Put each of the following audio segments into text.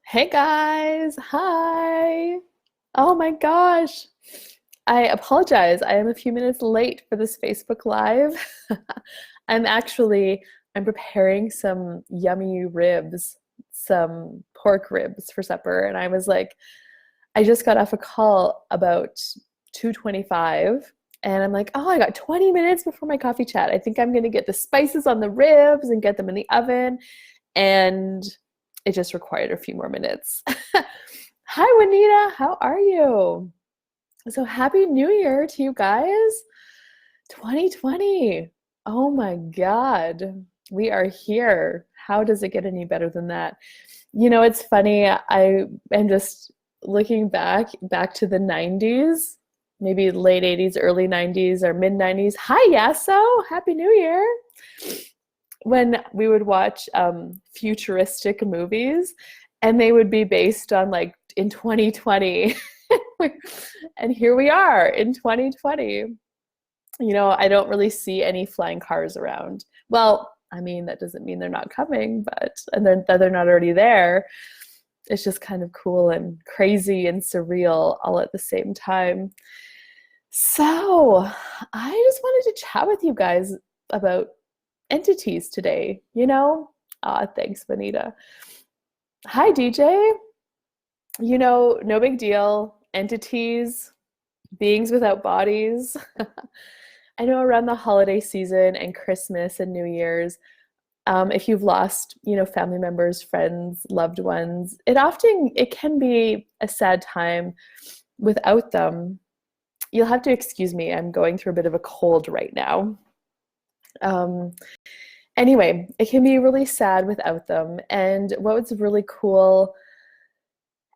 Hey guys, hi. Oh my gosh. I apologize. I am a few minutes late for this Facebook Live. I'm actually I'm preparing some yummy ribs, some pork ribs for supper, and I just got off a call about 2:25 and I'm like, "Oh, I got 20 minutes before my coffee chat. I think I'm going to get the spices on the ribs and get them in the oven." And it just required a few more minutes. Hi, Juanita. How are you? So happy New Year to you guys. 2020. Oh my God. We are here. How does it get any better than that? It's funny. I am just looking back to the 90s, maybe late 80s, early 90s, or mid 90s. Hi, Yasso. Happy New Year. When we would watch futuristic movies and they would be based on like in 2020. And here we are in 2020. I don't really see any flying cars around. Well, I mean, that doesn't mean they're not coming, that they're not already there. It's just kind of cool and crazy and surreal all at the same time. So, I just wanted to chat with you guys about entities today, you know? Thanks, Bonita. Hi, DJ. No big deal. Entities, beings without bodies. I know around the holiday season and Christmas and New Year's, if you've lost, family members, friends, loved ones, it can be a sad time without them. You'll have to excuse me. I'm going through a bit of a cold right now. Um, Anyway, it can be really sad without them. And what was really cool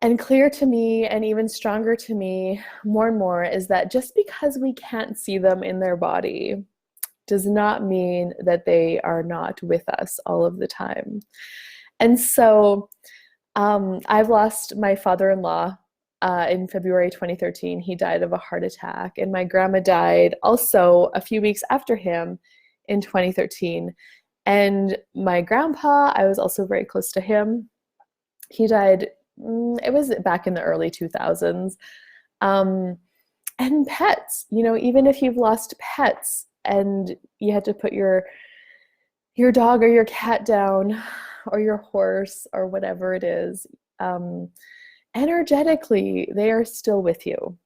and clear to me, and even stronger to me more and more, is that just because we can't see them in their body does not mean that they are not with us all of the time. And so I've lost my father-in-law in February 2013. He died of a heart attack. And my grandma died also a few weeks after him in 2013. And my grandpa, I was also very close to him. He died, it was back in the early 2000s. And pets, even if you've lost pets and you had to put your dog or your cat down or your horse or whatever it is, energetically, they are still with you.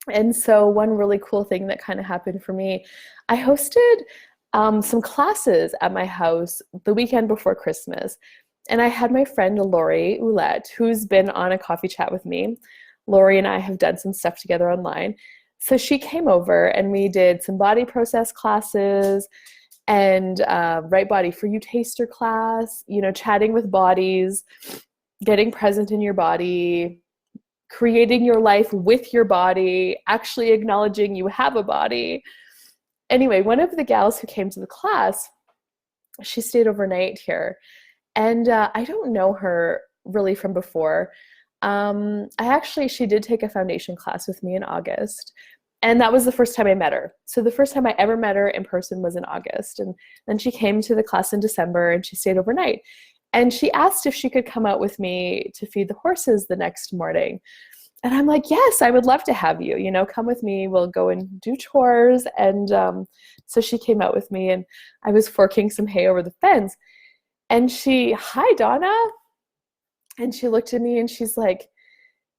And so one really cool thing that kind of happened for me, I hosted some classes at my house the weekend before Christmas. And I had my friend Lori Ouellette, who's been on a coffee chat with me. Lori and I have done some stuff together online. So she came over and we did some body process classes and Right Body for You taster class, chatting with bodies, getting present in your body, creating your life with your body, actually acknowledging you have a body. Anyway, one of the gals who came to the class, she stayed overnight here. And I don't know her really from before. She did take a foundation class with me in August. And that was the first time I met her. So the first time I ever met her in person was in August. And then she came to the class in December and she stayed overnight. And she asked if she could come out with me to feed the horses the next morning. And I'm like, yes, I would love to have you, come with me. We'll go and do chores. And so she came out with me and I was forking some hay over the fence. And hi, Donna. And she looked at me and she's like,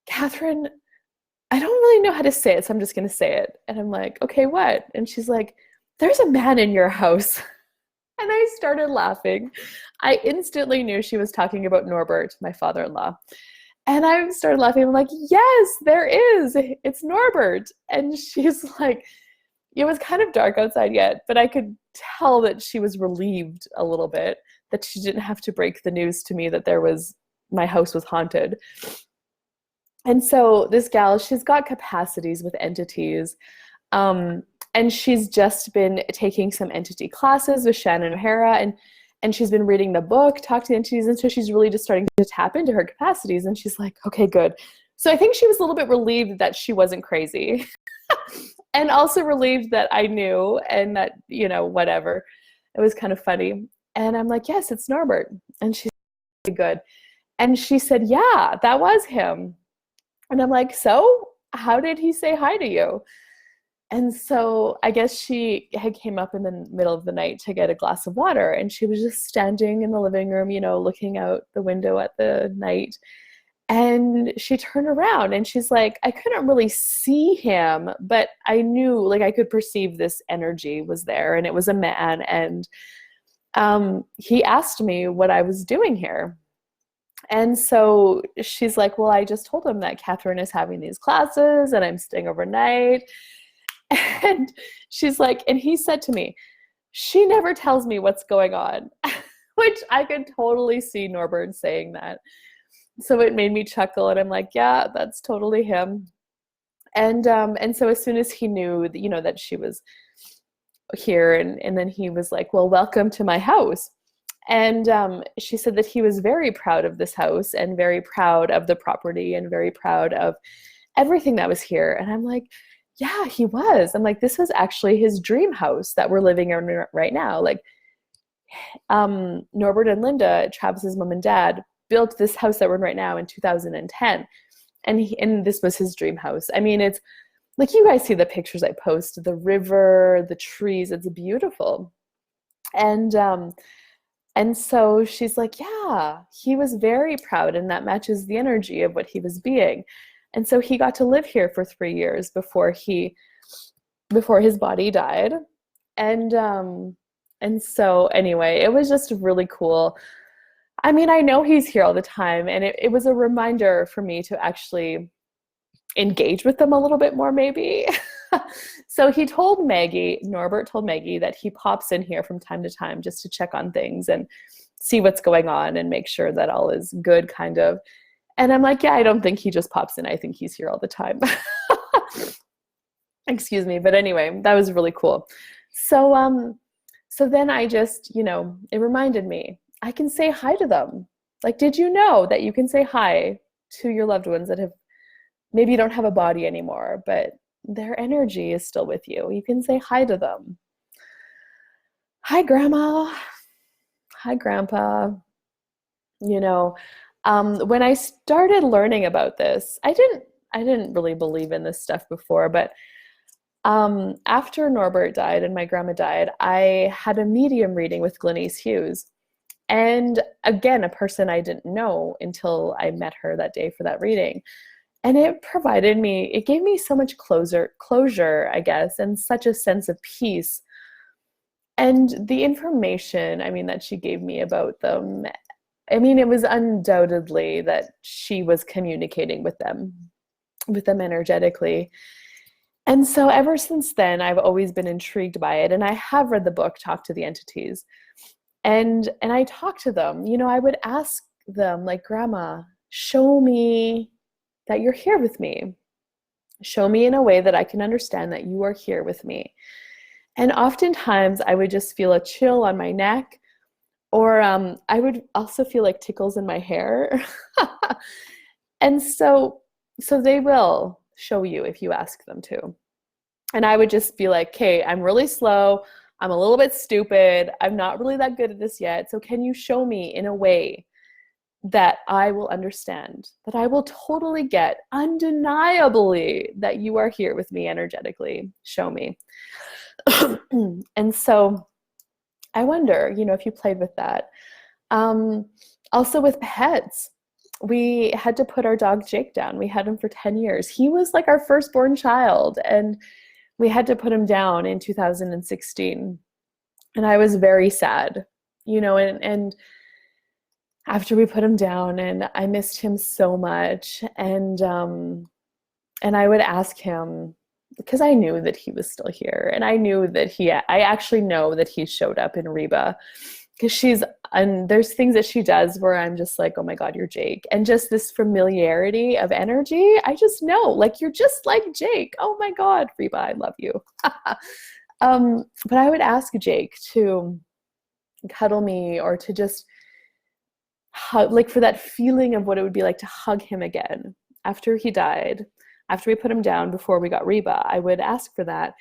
Catherine, I don't really know how to say it, so I'm just going to say it. And I'm like, okay, what? And she's like, there's a man in your house. And I started laughing. I instantly knew she was talking about Norbert, my father-in-law. And I started laughing. I'm like, yes, there is. It's Norbert. And she's like, it was kind of dark outside yet, but I could tell that she was relieved a little bit that she didn't have to break the news to me that my house was haunted. And so this gal, she's got capacities with entities. And she's just been taking some entity classes with Shannon O'Hara, and she's been reading the book, Talk to the Entities, and so she's really just starting to tap into her capacities, and she's like, okay, good. So I think she was a little bit relieved that she wasn't crazy, and also relieved that I knew, and that, whatever. It was kind of funny. And I'm like, yes, it's Norbert. And she's like, good. And she said, yeah, that was him. And I'm like, so how did he say hi to you? And so I guess she had came up in the middle of the night to get a glass of water, and she was just standing in the living room, looking out the window at the night. And she turned around and she's like, I couldn't really see him, but I knew, like, I could perceive this energy was there, and it was a man. And he asked me what I was doing here. And so she's like, well, I just told him that Catherine is having these classes and I'm staying overnight. And she's like, and he said to me, she never tells me what's going on, which I could totally see Norbert saying that. So it made me chuckle, and I'm like, yeah, that's totally him. And so as soon as he knew that, that she was here, and then he was like, well, welcome to my house. And she said that he was very proud of this house and very proud of the property and very proud of everything that was here. And I'm like, yeah, he was. I'm like, this was actually his dream house that we're living in right now. Like, Norbert and Linda, Travis's mom and dad, built this house that we're in right now in 2010. And this was his dream house. I mean, it's like, you guys see the pictures I post, the river, the trees, it's beautiful. And so she's like, yeah, he was very proud, and that matches the energy of what he was being. And so he got to live here for 3 years before his body died. And so anyway, it was just really cool. I mean, I know he's here all the time, and it was a reminder for me to actually engage with them a little bit more, maybe. So Norbert told Maggie that he pops in here from time to time just to check on things and see what's going on and make sure that all is good, kind of. And I'm like, yeah, I don't think he just pops in. I think he's here all the time. Excuse me. But anyway, that was really cool. So then I just, it reminded me, I can say hi to them. Like, did you know that you can say hi to your loved ones that maybe you don't have a body anymore, but their energy is still with you. You can say hi to them. Hi, Grandma. Hi, Grandpa. When I started learning about this, I didn't really believe in this stuff before, but after Norbert died and my grandma died, I had a medium reading with Glenise Hughes. And again, a person I didn't know until I met her that day for that reading. And it gave me so much closure, I guess, and such a sense of peace. And the information, that she gave me about them, it was undoubtedly that she was communicating with them energetically. And so ever since then, I've always been intrigued by it. And I have read the book, Talk to the Entities. And I talk to them. I would ask them, like, Grandma, show me that you're here with me. Show me in a way that I can understand that you are here with me. And oftentimes I would just feel a chill on my neck, or I would also feel like tickles in my hair. And so they will show you if you ask them to. And I would just be like, okay, I'm really slow. I'm a little bit stupid. I'm not really that good at this yet. So can you show me in a way that I will understand, that I will totally get, undeniably, that you are here with me energetically? Show me. And so I wonder, if you played with that. Also with pets, we had to put our dog Jake down. We had him for 10 years. He was like our firstborn child, and we had to put him down in 2016. And I was very sad, and after we put him down, and I missed him so much. And I would ask him, because I knew that he was still here, and I knew that I actually know that he showed up in Reba, because there's things that she does where I'm just like, oh my God, you're Jake. And just this familiarity of energy, I just know, like, you're just like Jake. Oh my God, Reba, I love you. But I would ask Jake to cuddle me, or to just hug, like, for that feeling of what it would be like to hug him again after he died, after we put him down, before we got Reba. I would ask for that.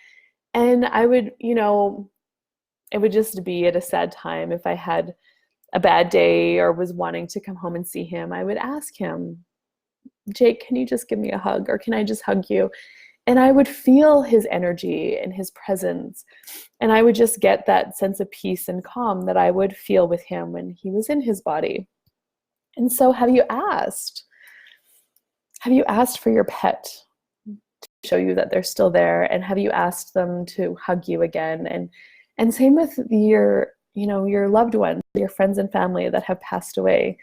And I would, it would just be at a sad time if I had a bad day or was wanting to come home and see him, I would ask him, Jake, can you just give me a hug, or can I just hug you? And I would feel his energy and his presence. And I would just get that sense of peace and calm that I would feel with him when he was in his body. And so have you asked? Have you asked for your pet to show you that they're still there? And have you asked them to hug you again? And same with your loved ones, your friends and family that have passed away.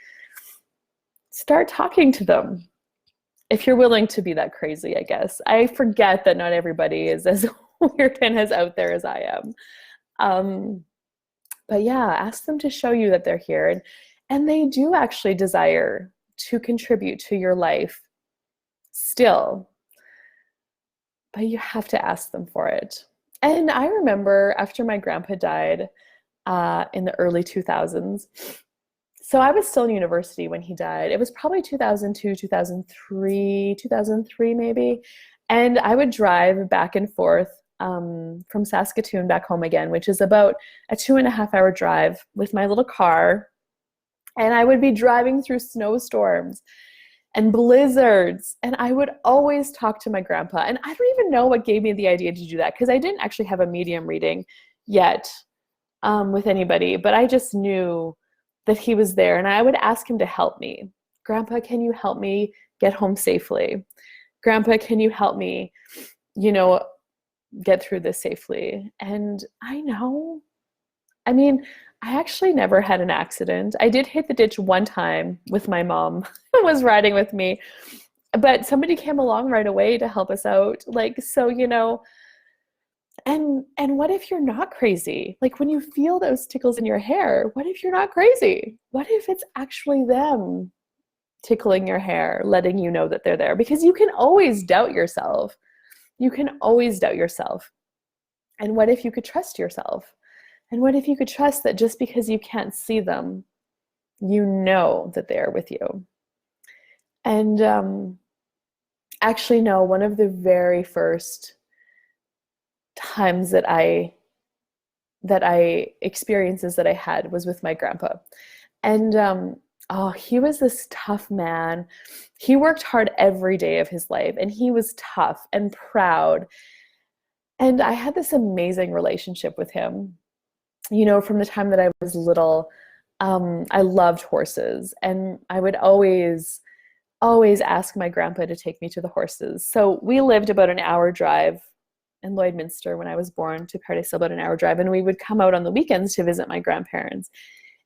Start talking to them. If you're willing to be that crazy, I guess. I forget that not everybody is as weird and as out there as I am. But yeah, ask them to show you that they're here. And they do actually desire to contribute to your life still. But you have to ask them for it. And I remember after my grandpa died in the early 2000s, so I was still in university when he died. It was probably 2002, 2003 maybe. And I would drive back and forth from Saskatoon back home again, which is about a 2.5-hour drive with my little car. And I would be driving through snowstorms and blizzards. And I would always talk to my grandpa. And I don't even know what gave me the idea to do that, because I didn't actually have a medium reading yet with anybody, but I just knew that he was there, and I would ask him to help me. Grandpa, can you help me get home safely? Grandpa, can you help me, get through this safely? And I actually never had an accident. I did hit the ditch one time with my mom who was riding with me, but somebody came along right away to help us out. And what if you're not crazy? Like when you feel those tickles in your hair, what if you're not crazy? What if it's actually them tickling your hair, letting you know that they're there? Because you can always doubt yourself. You can always doubt yourself. And what if you could trust yourself? And what if you could trust that just because you can't see them, you know that they are with you? And actually, no, one of the very first times that I experiences that I had was with my grandpa. And he was this tough man. He worked hard every day of his life, and he was tough and proud. And I had this amazing relationship with him. From the time that I was little, I loved horses, and I would always ask my grandpa to take me to the horses. So we lived about an hour drive in Lloydminster when I was born to Paradise, about an hour drive, and we would come out on the weekends to visit my grandparents.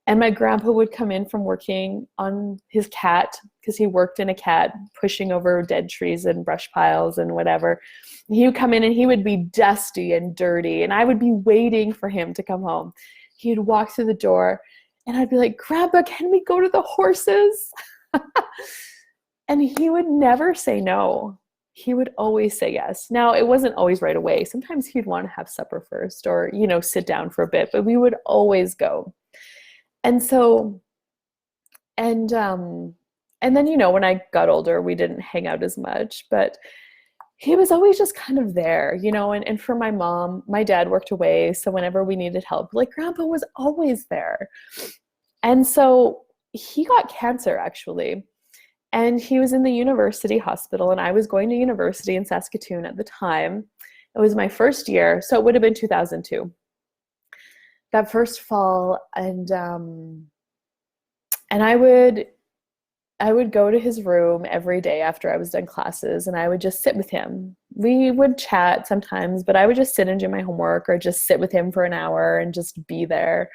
And my grandpa would come in from working on his cat, because he worked in a cat, pushing over dead trees and brush piles and whatever. He would come in and he would be dusty and dirty, and I would be waiting for him to come home. He'd walk through the door and I'd be like, Grandpa, can we go to the horses? And he would never say no. He would always say yes. Now, it wasn't always right away. Sometimes he'd want to have supper first, or, sit down for a bit, but we would always go. And so, and then, when I got older, we didn't hang out as much, but he was always just kind of there, and for my mom, my dad worked away. So whenever we needed help, Grandpa was always there. And so he got cancer, actually. And he was in the university hospital, and I was going to university in Saskatoon at the time. It was my first year, so it would have been 2002. That first fall, and I would go to his room every day after I was done classes, and I would just sit with him. We would chat sometimes, but I would just sit and do my homework, or just sit with him for an hour and just be there.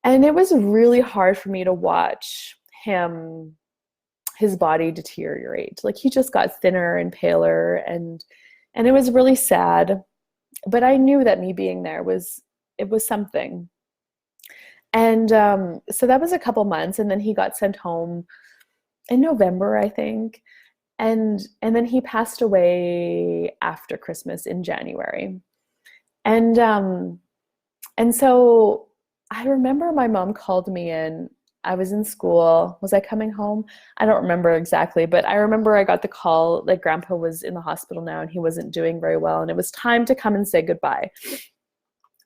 And it was really hard for me to watch his body deteriorate. He just got thinner and paler, and it was really sad. But I knew that me being there was something. And so that was a couple months, and then he got sent home in November, I think. And then he passed away after Christmas in January. And so I remember my mom called me in. I was in school. Was I coming home? I don't remember exactly, but I remember I got the call, Grandpa was in the hospital now and he wasn't doing very well, and it was time to come and say goodbye.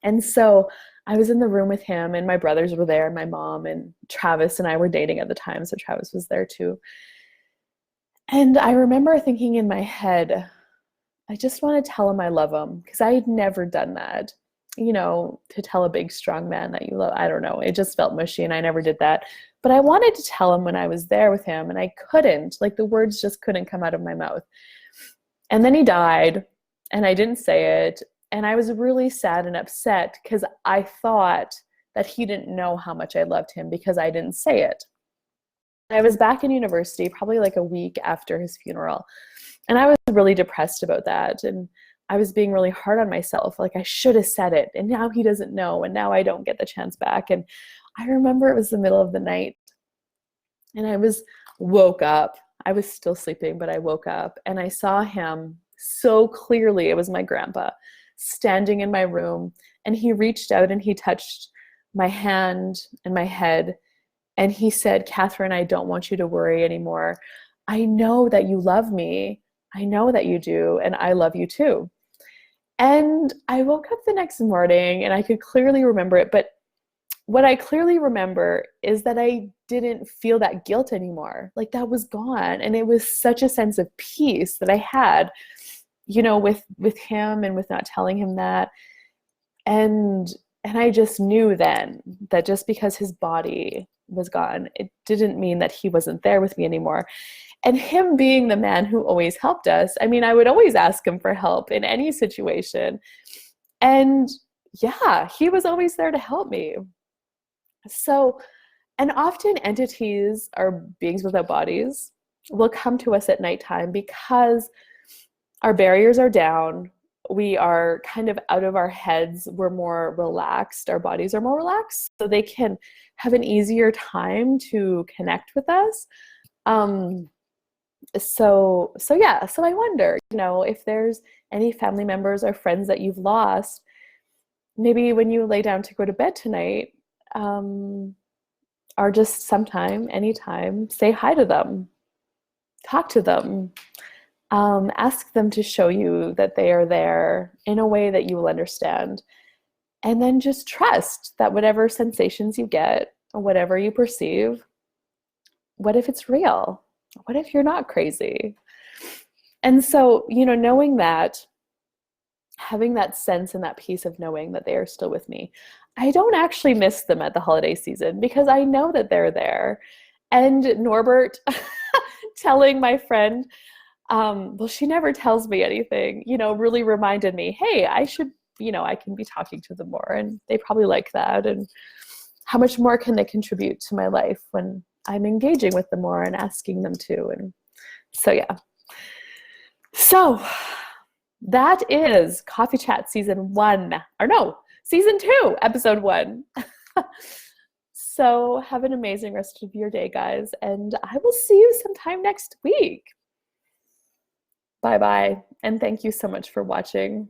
And so I was in the room with him, and my brothers were there, and my mom, and Travis and I were dating at the time, so Travis was there too. And I remember thinking in my head, I just want to tell him I love him, because I had never done that. To tell a big, strong man that you love, I don't know. It just felt mushy, and I never did that. But I wanted to tell him when I was there with him, and I couldn't. Like, the words just couldn't come out of my mouth. And then he died, and I didn't say it. And I was really sad and upset because I thought that he didn't know how much I loved him because I didn't say it. I was back in university, probably like a week after his funeral. And I was really depressed about that. And I was being really hard on myself. Like, I should have said it. And now he doesn't know. And now I don't get the chance back. And I remember it was the middle of the night. And woke up. I was still sleeping, but I woke up and I saw him so clearly. It was my grandpa standing in my room. And he reached out and he touched my hand and my head. And he said, "Catherine, I don't want you to worry anymore. I know that you love me. I know that you do. And I love you too." And I woke up the next morning and I could clearly remember it. But what I clearly remember is that I didn't feel that guilt anymore. Like, that was gone. And it was such a sense of peace that I had, with him and with not telling him that. And I just knew then that just because his body was gone, it didn't mean that he wasn't there with me anymore. And him being the man who always helped us, I mean, I would always ask him for help in any situation. And yeah, he was always there to help me. So, and often entities or beings without bodies will come to us at nighttime because our barriers are down. We are kind of out of our heads. We're more relaxed. Our bodies are more relaxed. So they can have an easier time to connect with us. So I wonder, if there's any family members or friends that you've lost, maybe when you lay down to go to bed tonight, or just sometime, anytime, say hi to them, talk to them, ask them to show you that they are there in a way that you will understand. And then just trust that whatever sensations you get, or whatever you perceive, what if it's real? What if you're not crazy? And so, knowing that, having that sense and that peace of knowing that they are still with me, I don't actually miss them at the holiday season because I know that they're there. And Norbert telling my friend, well, she never tells me anything, really reminded me, hey, I should, I can be talking to them more, and they probably like that. And how much more can they contribute to my life when I'm engaging with them more and asking them to? And so, yeah. So that is Coffee Chat season 2, episode 1. So have an amazing rest of your day, guys. And I will see you sometime next week. Bye-bye. And thank you so much for watching.